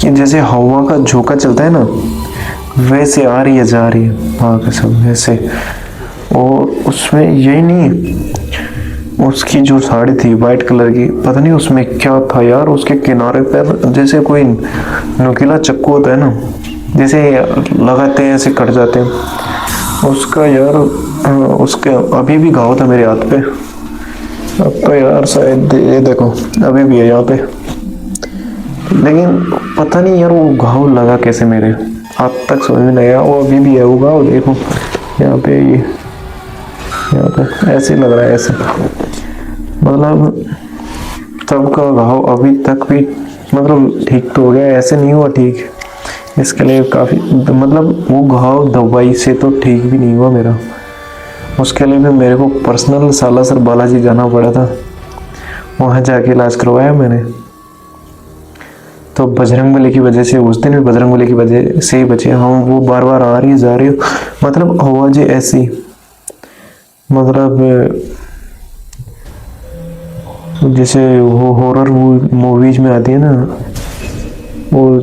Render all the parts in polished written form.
कि जैसे हवा का झोंका चलता है ना, वैसे आ रही है जा रही है वहाँ का सब वैसे। और उसमें यही नहीं, उसकी जो साड़ी थी वाइट कलर की, पता नहीं उसमें क्या था यार, उसके किनारे पर जैसे कोई नुकीला चाकू होता है ना, जैसे लगाते हैं ऐसे कट जाते हैं उसका यार। उसके अभी भी घाव था मेरे हाथ पे। अब तो यार शायद ये देखो अभी भी है यहाँ पे, लेकिन पता नहीं यार वो घाव लगा कैसे मेरे हाथ तक समझ में नहीं आया। वो अभी भी है वो घाव, देखो यहाँ पे, ये यहाँ पे ऐसे लग रहा है ऐसे, मतलब तब का घाव अभी तक भी मतलब ठीक तो हो गया, ऐसे नहीं हुआ ठीक। इसके लिए काफ़ी मतलब वो घाव दवाई से तो ठीक भी नहीं हुआ मेरा, उसके लिए भी मेरे को पर्सनल सालासर बालाजी जाना पड़ा था, वहाँ जाके इलाज करवाया मैंने। तो बजरंगबली की वजह से उस दिन भी बजरंगबली की वजह से ही बचे हम। वो बार बार आ रही जा रही, मतलब आवाज़ें ऐसी, मतलब जैसे वो हॉरर मूवीज में आती है ना, वो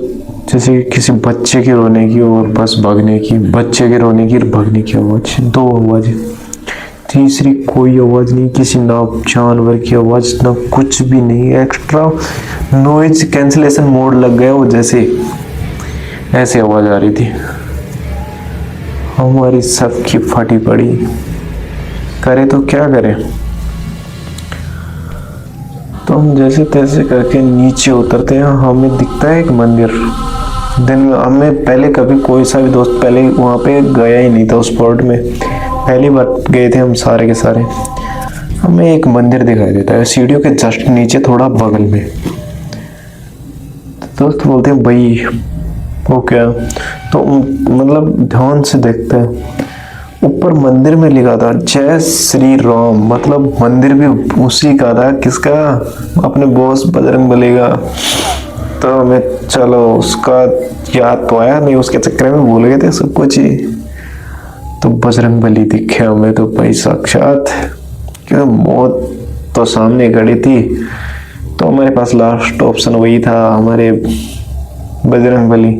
जैसे किसी बच्चे के रोने की और बस भागने की, बच्चे के रोने की और भागने की आवाज़, दो आवाज़ें, तीसरी कोई आवाज़ नहीं, किसी ना जानवर की आवाज़ ना कुछ भी नहीं। एक्स्ट्रा नॉइज कैंसिलेशन मोड लग गया वो, जैसे ऐसे आवाज़ आ रही थी। हमारी सबकी फटी पड़ी, करे तो क्या करें। तो हम जैसे तैसे करके नीचे उतरते हैं, हमें दिखता है एक मंदिर। दिन में हमें पहले कभी कोई सा भी दोस्त पहले वहाँ पे गया ही नहीं था उस स्पॉट में, पहली बार गए थे हम सारे के सारे। हमें एक मंदिर दिखाई देता है सीढ़ियों के जस्ट नीचे थोड़ा बगल में। दोस्त बोलते हैं भाई वो क्या, तो मतलब ध्यान से देखते हैं, ऊपर मंदिर में लिखा था जय श्री राम, मतलब मंदिर भी उसी का था, किसका, अपने बॉस बजरंगबली का। तो हमें चलो उसका याद तो आया नहीं, उसके चक्कर में भूल गए थे सब कुछ ही। तो बजरंगबली दिखे हमें तो भाई साक्षात, क्या मौत तो सामने खड़ी थी। तो हमारे पास लास्ट ऑप्शन वही था, हमारे बजरंगबली।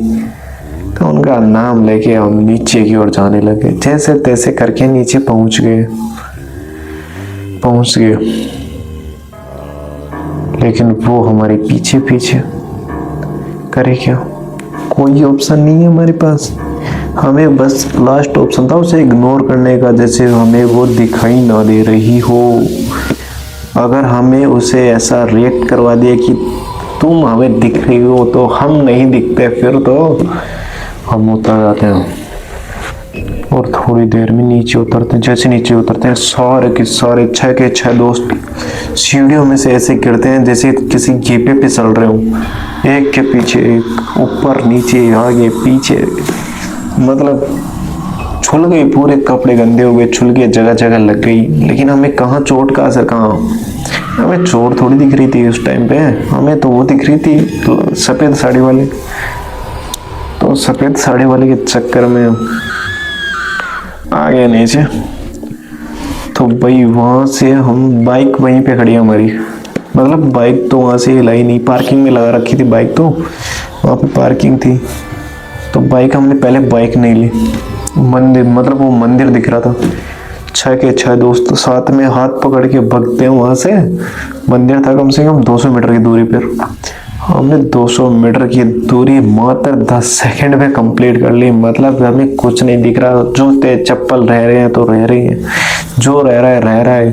तो उनका नाम लेके हम नीचे की ओर जाने लगे, जैसे तैसे करके नीचे पहुंच गए। लेकिन वो हमारे पीछे पीछे, करे क्या, कोई ऑप्शन नहीं है हमारे पास। हमें बस लास्ट ऑप्शन था उसे इग्नोर करने का, जैसे हमें वो दिखाई ना दे रही हो। अगर हमें उसे ऐसा रिएक्ट करवा दिया कि तुम हमें दिख रही हो तो हम नहीं दिखते, फिर तो हम उतर जाते हैं। और थोड़ी देर में नीचे उतरते हैं, जैसे नीचे उतरते हैं सारे के सारे 6 के 6 दोस्त सीढ़ियों में से ऐसे गिरते हैं जैसे किसी गीपे पे चल रहे हो, एक के पीछे एक, ऊपर नीचे आगे पीछे, मतलब छुल गई, पूरे कपड़े गंदे हो गए, छुल गए, जगह जगह लग गई। लेकिन हमें कहाँ चोट का असर, कहाँ, हमें चोट थोड़ी दिख रही थी उस टाइम पे, हमें तो वो दिख रही थी सफ़ेद साड़ी वाली। तो सफ़ेद साड़ी वाले के चक्कर में आ गए नीचे। तो भाई वहाँ से हम, बाइक वहीं पे खड़ी है हमारी, मतलब बाइक तो वहाँ से हिलाई नहीं, पार्किंग में लगा रखी थी बाइक, तो वहाँ पे पार्किंग थी। तो बाइक हमने पहले बाइक नहीं ली, मंदिर, मतलब वो मंदिर दिख रहा था, 6 के 6 दोस्त साथ में हाथ पकड़ के भगते हैं वहाँ से। मंदिर था कम से कम 200 मीटर की दूरी पर, हमने 200 मीटर की दूरी मात्र 10 सेकंड में कंप्लीट कर ली। मतलब हमें कुछ नहीं दिख रहा, जूते चप्पल रह रहे हैं तो रह रहे हैं, जो रह रहा है रह रहा है,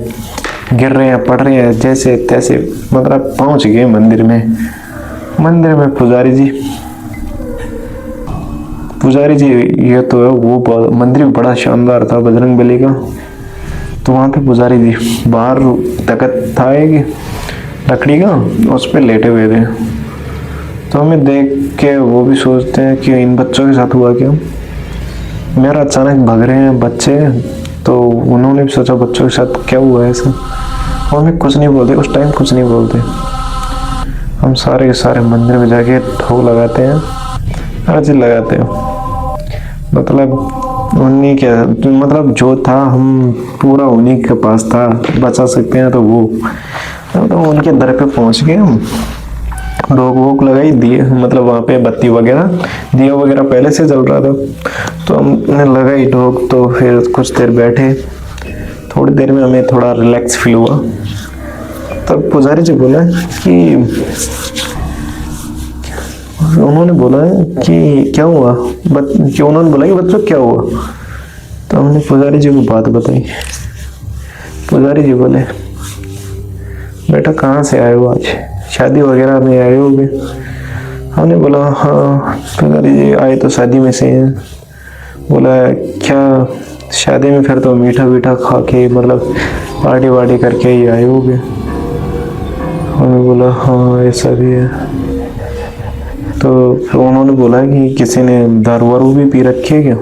गिर रहे हैं पड़ रहे हैं जैसे तैसे। मतलब पहुंच गए मंदिर में। मंदिर में पुजारी जी ये तो है, वो मंदिर बड़ा शानदार था बजरंगबली का। तो वहाँ पे पुजारी जी बाहर तख्त था एक लकड़ी का, उस पर लेटे हुए थे। तो हमें देख के वो भी सोचते हैं कि इन बच्चों के साथ हुआ क्या। मेरा अचानक भाग रहे हैं बच्चे, तो उन्होंने भी सोचा बच्चों के साथ क्या हुआ है ऐसा। हमें कुछ नहीं बोलते उस टाइम, कुछ नहीं बोलते। हम सारे के सारे मंदिर में जाके ठोक लगाते हैं, अर्जी लगाते हैं। मतलब उन्हीं के, मतलब जो था हम पूरा उन्हीं के पास था, बचा सकते हैं तो वो, मतलब उनके दर पे पहुंच गए हम। डोक वोक लगाई दिए, मतलब वहाँ पे बत्ती वगैरह दिया वगैरह पहले से जल रहा था, तो हमने लगाई डोक। तो फिर कुछ देर बैठे, थोड़ी देर में हमें थोड़ा रिलैक्स फील हुआ। तब पुजारी जी बोला कि उन्होंने बोला कि क्या हुआ, कि उन्होंने बोला कि बच्चों क्या हुआ। तो हमने पुजारी जी को बात बताई। पुजारी जी बोले बेटा कहाँ से आए हो, आज शादी वगैरह में आए हो भी? हमने बोला हाँ पुजारी जी आए तो शादी में से हैं। बोला क्या शादी में फिर तो मीठा वीठा खा के मतलब पार्टी वार्टी करके ही आए होगे? हमने बोला हाँ ऐसा भी है। तो फिर उन्होंने बोला कि किसी ने दारू वारू भी पी रखी है क्या?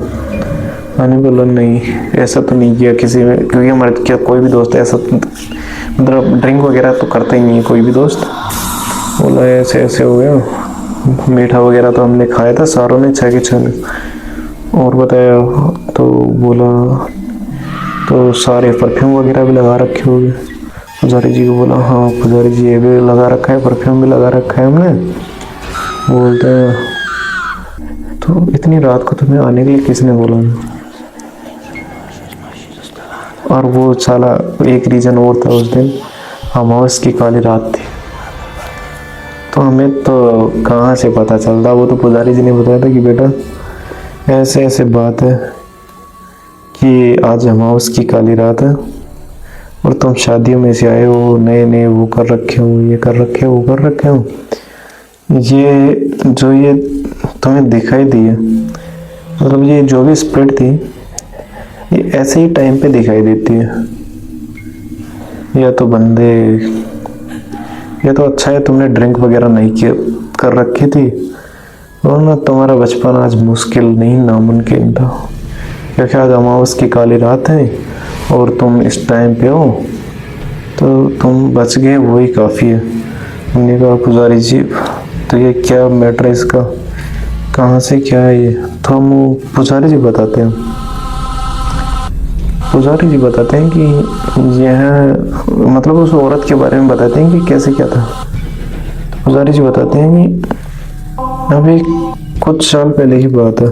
मैंने बोला नहीं ऐसा तो नहीं किया किसी में, क्योंकि हमारे क्या कोई भी दोस्त ऐसा मतलब ड्रिंक वगैरह तो करता ही नहीं है कोई भी दोस्त। बोला ऐसे ऐसे हो गया, मीठा वगैरह तो हमने खाया था सारों ने, छः के छः ने। और बताया तो बोला तो सारे परफ्यूम वगैरह भी लगा रखे होंगे। पुजारी जी को बोला हाँ पुजारी जी ये भी लगा रखा है, परफ्यूम भी लगा रखा है हमने। बोलते हैं तो इतनी रात को तुम्हें आने के लिए किसने बोला? और वो साला एक रीजन और था, उस दिन अमावस की काली रात थी। तो हमें तो कहाँ से पता चलता, वो तो पुजारी जी ने बताया था कि बेटा ऐसे ऐसे बात है कि आज अमावस की काली रात है और तुम शादियों में से आए हो, नए नए वो कर रखे हो, ये कर रखे हो, वो कर रखे हो। ये जो ये तुम्हें दिखाई दी है, मतलब ये जो भी स्प्रिट थी ये ऐसे ही टाइम पे दिखाई देती है। या तो बंदे, ये तो अच्छा है तुमने ड्रिंक वगैरह नहीं किया कर रखी थी, वरना तुम्हारा बचपन आज मुश्किल नहीं नामुमकिन था। क्योंकि आज अमावस की काली रात है और तुम इस टाइम पे हो तो तुम बच गए, वही काफ़ी है। हमने कहा पुजारी जी तो ये क्या मैटर है इसका, कहाँ से क्या है ये? तो हम पुजारी जी बताते हैं, पुजारी जी बताते हैं कि यह मतलब उस औरत के बारे में बताते हैं कि कैसे क्या था। तो पुजारी जी बताते हैं कि अभी कुछ साल पहले की बात है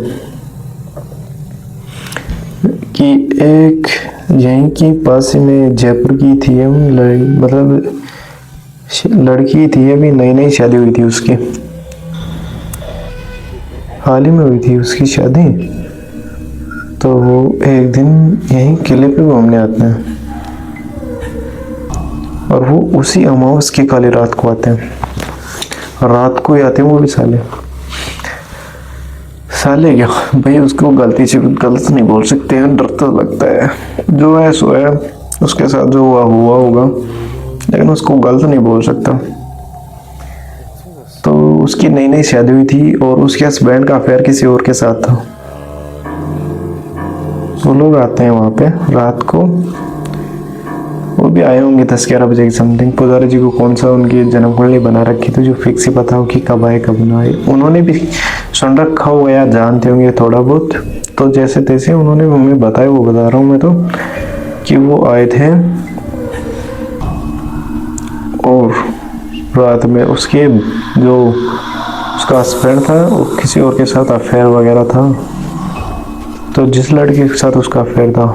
कि एक यहीं की पास ही में जयपुर की थी मतलब लड़की थी, अभी नई नई शादी हुई थी उसकी, हाल ही में हुई थी उसकी शादी। तो वो एक दिन यहीं किले पे घूमने आते हैं और वो उसी अमावस की काली रात को आते हैं, रात को ही आते हैं वो भी साले क्या भाई, उसको गलती से गलत नहीं बोल सकते हैं, डर तो लगता है, जो है सो है, उसके साथ जो हुआ होगा, लेकिन उसको गलत नहीं बोल सकता। तो उसकी नई नई शादी हुई थी और उसके हस्बैंड का अफेयर किसी और के साथ था। वो लोग आते हैं वहाँ पे रात को, वो भी आए होंगे 10-11 बजे की समथिंग। पुजारी जी को कौन सा उनकी जन्म कुंडली बना रखी थी जो फिक्स ही पता हो कि कब आए कब ना आए, उन्होंने भी सुन रखा होगा या जानते होंगे थोड़ा बहुत। तो जैसे तैसे उन्होंने हमें बताया, वो बता रहा हूँ मैं तो, कि वो आए थे और रात में उसके जो उसका हस्बैंड था वो किसी और के साथ अफेयर वगैरह था। तो जिस लड़के के साथ उसका अफेयर था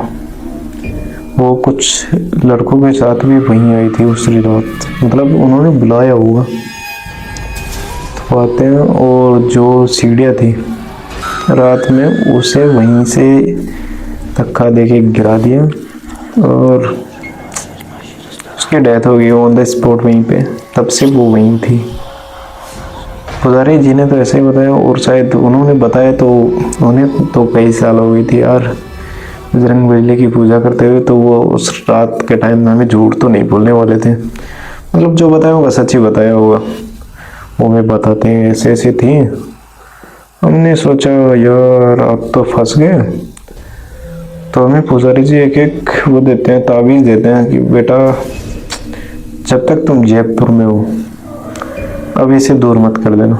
वो कुछ लड़कों के साथ भी वहीं आई थी उस रात, मतलब उन्होंने बुलाया होगा। तो आते हैं और जो सीढ़ियाँ थी रात में उसे वहीं से धक्का देके गिरा दिया और उसकी डेथ हो गई ऑन द स्पॉट वहीं पे। तब से वो वहीं थी। पुजारी जी ने तो ऐसे ही बताया, और शायद उन्होंने बताया तो उन्हें तो कई साल हो गई थी यार बजरंग बली की पूजा करते हुए, तो वो उस रात के टाइम में हमें झूठ तो नहीं बोलने वाले थे, मतलब जो बताया होगा सच ही बताया होगा। वो हमें बताते हैं ऐसे ऐसे थी। हमने सोचा यार अब तो फंस गए, तो हमें पुजारी जी एक एक वो देते हैं, ताबीज़ देते हैं कि बेटा जब तक तुम जयपुर में हो अब इसे दूर मत कर देना,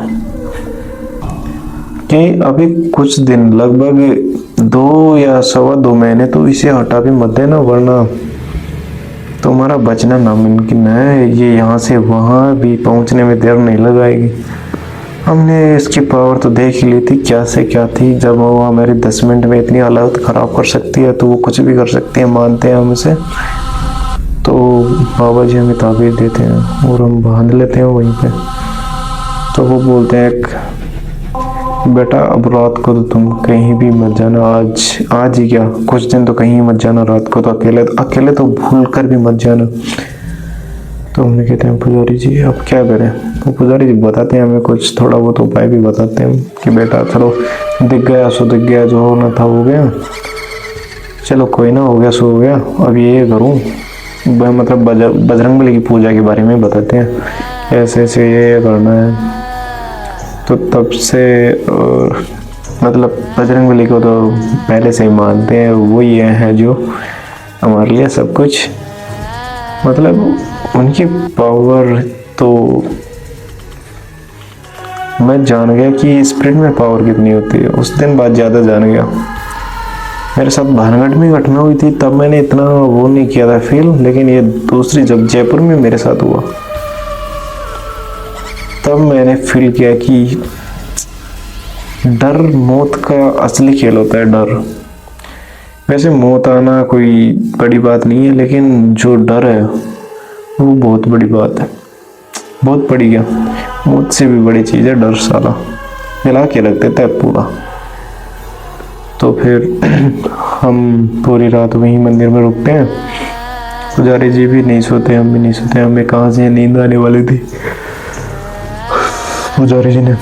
कि अभी कुछ दिन लगभग 2 या 2.25 महीने तो इसे हटा भी मत देना, वरना तुम्हारा बचना नामुमकिन है, ये यहाँ से वहाँ भी पहुँचने में देर नहीं लगाएगी। हमने इसकी पावर तो देख ही ली थी क्या से क्या थी। जब वो हमारी 10 मिनट में इतनी हालत ख़राब कर सकती है तो वो कुछ भी कर सकती है, मानते हैं हम इसे। तो बाबा जी हमें ताबीज़ देते हैं और हम बांध लेते हैं वहीं पे। तो वो बोलते हैं बेटा अब रात को तो तुम कहीं भी मत जाना, आज ही क्या कुछ दिन तो कहीं मत जाना, रात को तो अकेले तो भूल कर भी मत जाना। तो हमने कहते हैं पुजारी जी अब क्या करें। तो पुजारी जी बताते हैं हमें कुछ थोड़ा बहुत उपाय भी बताते हैं कि बेटा चलो दिख गया सो दिख गया, जो होना था हो गया, चलो कोई ना, हो गया सो हो गया। अब ये करूँ मतलब बजरंगबली की पूजा के बारे में बताते हैं, ऐसे ऐसे ये करना है। तो तब से मतलब बजरंगबली को तो पहले से ही मानते हैं, वो ही है जो हमारे लिए सब कुछ, मतलब उनकी पावर तो मैं जान गया कि स्पिरिट में पावर कितनी होती है। उस दिन बाद ज़्यादा जान गया। मेरे साथ भानगढ़ में घटना हुई थी तब मैंने इतना वो नहीं किया था फील, लेकिन ये दूसरी जब जयपुर में मेरे साथ हुआ तब मैंने फील किया कि डर मौत का असली खेल होता है। डर वैसे मौत आना कोई बड़ी बात नहीं है, लेकिन जो डर है वो बहुत बड़ी बात है, बहुत बड़ी। क्या मौत से भी बड़ी चीज़ है डर, साला हिला के रख देता है पूरा। तो फिर हम पूरी रात वहीं मंदिर में रुकते हैं। पुजारी जी भी नहीं सोते, हम भी नहीं सोते, हमें कहाँ से नींद आने वाली थी। पुजारी जी ने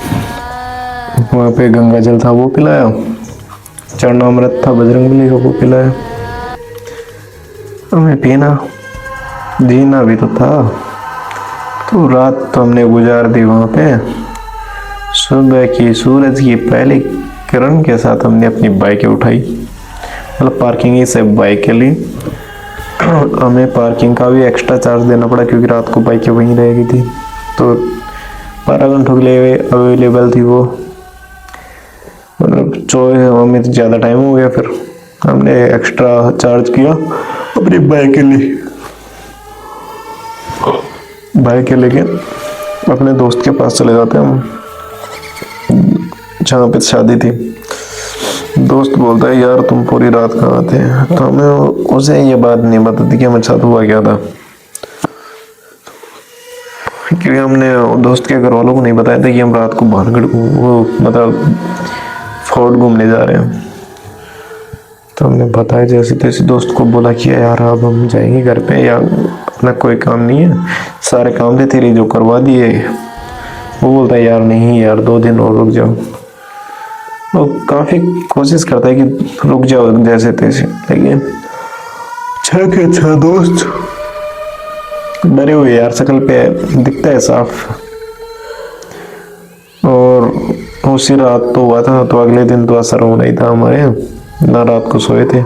वहाँ पे गंगा जल था वो पिलाया, चरणामृत था बजरंगबली का वो पिलाया, हमें पीना, जीना भी तो था। तो रात तो हमने गुजार दी वहाँ पे। सुबह की सूरज की पहली किरण के साथ हमने अपनी बाइकें उठाई, मतलब पार्किंग से बाइकें ली। हमें पार्किंग का भी एक्स्ट्रा चार्ज देना पड़ा क्योंकि रात को बाइकें वहीं रहेगी थी। तो 12 घंटों के लिए अवेलेबल थी वो, मतलब 24 हमें तो ज़्यादा टाइम हो गया। फिर हमने एक्स्ट्रा चार्ज किया, अपनी बाइक के लिए बाइक लेके अपने दोस्त के पास चले जाते हैं हम, जहाँ पे शादी थी। दोस्त बोलता है यार तुम पूरी रात कहाँ थे। तो हमें उसे ये बात नहीं बताती कि हमारे साथ हुआ क्या था, क्योंकि हमने दोस्त के घर वालों को नहीं बताया था कि हम रात को भानगढ़ वो मतलब फोर्ट घूमने जा रहे हैं। तो हमने बताया जैसे तैसे, दोस्त को बोला कि यार अब हम जाएंगे घर पे, या अपना कोई काम नहीं है, सारे काम थे तेरे जो करवा दिए। वो बोलता है यार नहीं यार 2 दिन और रुक जाओ। वो काफ़ी कोशिश करता है कि रुक जाओ जैसे तैसे, लेकिन अच्छा के अच्छा दोस्त डरे हुए यार, शकल पे दिखता है साफ। और उसी रात तो हुआ था, तो अगले दिन तो असर होना ही था हमारे, ना रात को सोए थे।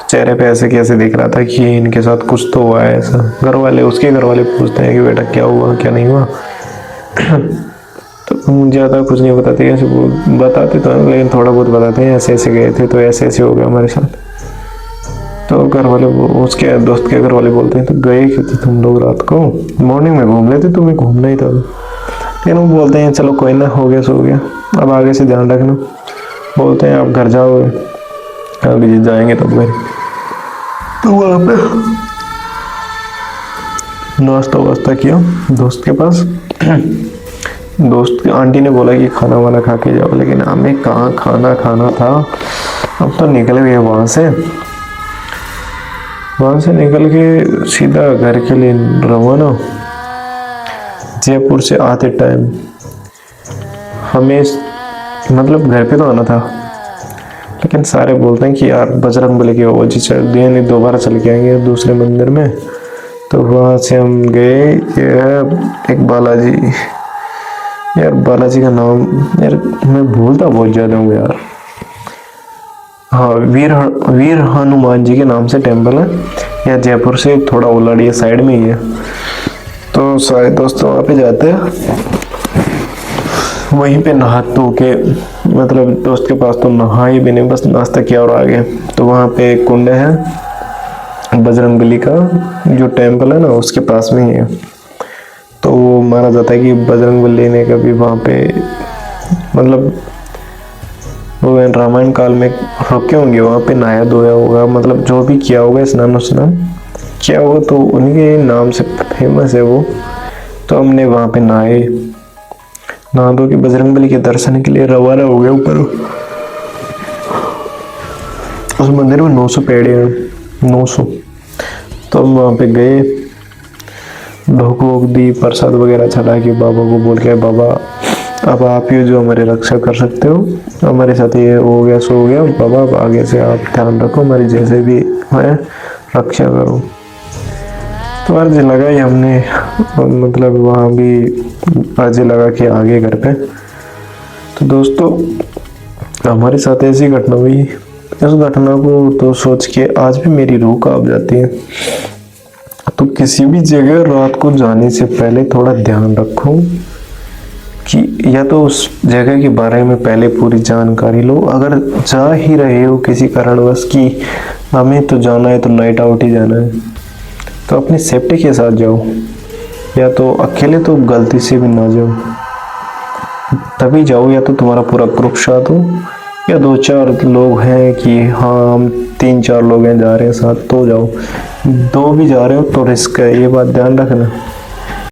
चेहरे पे ऐसे कैसे दिख रहा था कि इनके साथ कुछ तो हुआ है ऐसा। घर वाले, उसके घर वाले पूछते हैं कि बेटा क्या हुआ क्या नहीं हुआ। तो ज़्यादा कुछ नहीं बताते, ऐसे बताते तो हैं लेकिन थोड़ा बहुत बताते हैं, ऐसे ऐसे गए थे तो ऐसे ऐसे हो गया हमारे साथ। तो घर वाले, उसके दोस्त के घर वाले बोलते हैं तो गए क्यों थे तुम लोग रात को, मॉर्निंग में घूम लेते, तुम्हें घूमना ही था। लेकिन वो बोलते हैं चलो कोई ना, हो गया सो हो गया, अब आगे से ध्यान रखना। बोलते हैं आप घर जाओ, आगे जाएंगे तब घर। तो वहाँ पे नाश्ता वास्ता किया दोस्त के पास। दोस्त की आंटी ने बोला कि खाना वाना खा के जाओ, लेकिन हमें कहाँ खाना था। अब तो निकल गए वहाँ से निकल के सीधा घर के लिए रवाना। जयपुर से आते टाइम हमें मतलब घर पे तो आना था, लेकिन सारे बोलते हैं कि यार बजरंगबली की आवाज़ चढ़ दी, नहीं दोबारा चल के आएंगे दूसरे मंदिर में। तो वहाँ से हम गए, एक बालाजी, यार बालाजी का नाम यार मैं भूलता बहुत ज़्यादा हूँ यार। हाँ, वीर हनुमान जी के नाम से टेम्पल है, या जयपुर से थोड़ा ओलाड़िया साइड में ही है। तो सारे दोस्त वहाँ पे जाते हैं, वहीं पे नहा धो के, मतलब दोस्त के पास तो नहा ही भी नहीं, बस नाश्ता किया और आ गए। तो वहाँ पे एक कुंड है बजरंगबली का जो टेम्पल है ना उसके पास में ही है। तो माना जाता है कि बजरंगबली ने कभी वहाँ पे मतलब वो रामायण काल में रुके होंगे, वहाँ पे नहाया धोया होगा, मतलब जो भी किया होगा स्नान स्नान किया होगा, तो उनके नाम से फेमस है वो। तो हमने वहाँ पे नहा धो के बजरंगबली के दर्शन के लिए रवाना हो गया ऊपर। उस मंदिर में 900 पेड़े हैं, 900। तो हम वहाँ पे गए, भोग वोग दी, प्रसाद वगैरह चढ़ा के बाबा को बोल के, बाबा अब आप ही जो हमारे रक्षा कर सकते हो, हमारे साथ ये हो गया सो हो गया, बाबा अब आगे से आप ध्यान रखो, हमारी जैसे भी है रक्षा करो। तो अर्जी लगाई हमने, मतलब वहाँ भी अर्जी लगा के आगे घर पे। तो दोस्तों हमारे साथ ऐसी घटना हुई, इस घटना को तो सोच के आज भी मेरी रूह कांप जाती है। तो किसी भी जगह रात को जाने से पहले थोड़ा ध्यान रखो कि या तो उस जगह के बारे में पहले पूरी जानकारी लो। अगर जा ही रहे हो किसी कारणवश कि हमें तो जाना है तो नाइट आउट ही जाना है, तो अपनी सेफ्टी के साथ जाओ, या तो अकेले तो गलती से भी ना जाओ, तभी जाओ। या तो तुम्हारा पूरा ग्रुप साथ हो, या 2-4 लोग हैं कि हाँ हम 3-4 लोग हैं जा रहे हैं साथ, तो जाओ। 2 भी जा रहे हो तो रिस्क है, ये बात ध्यान रखना।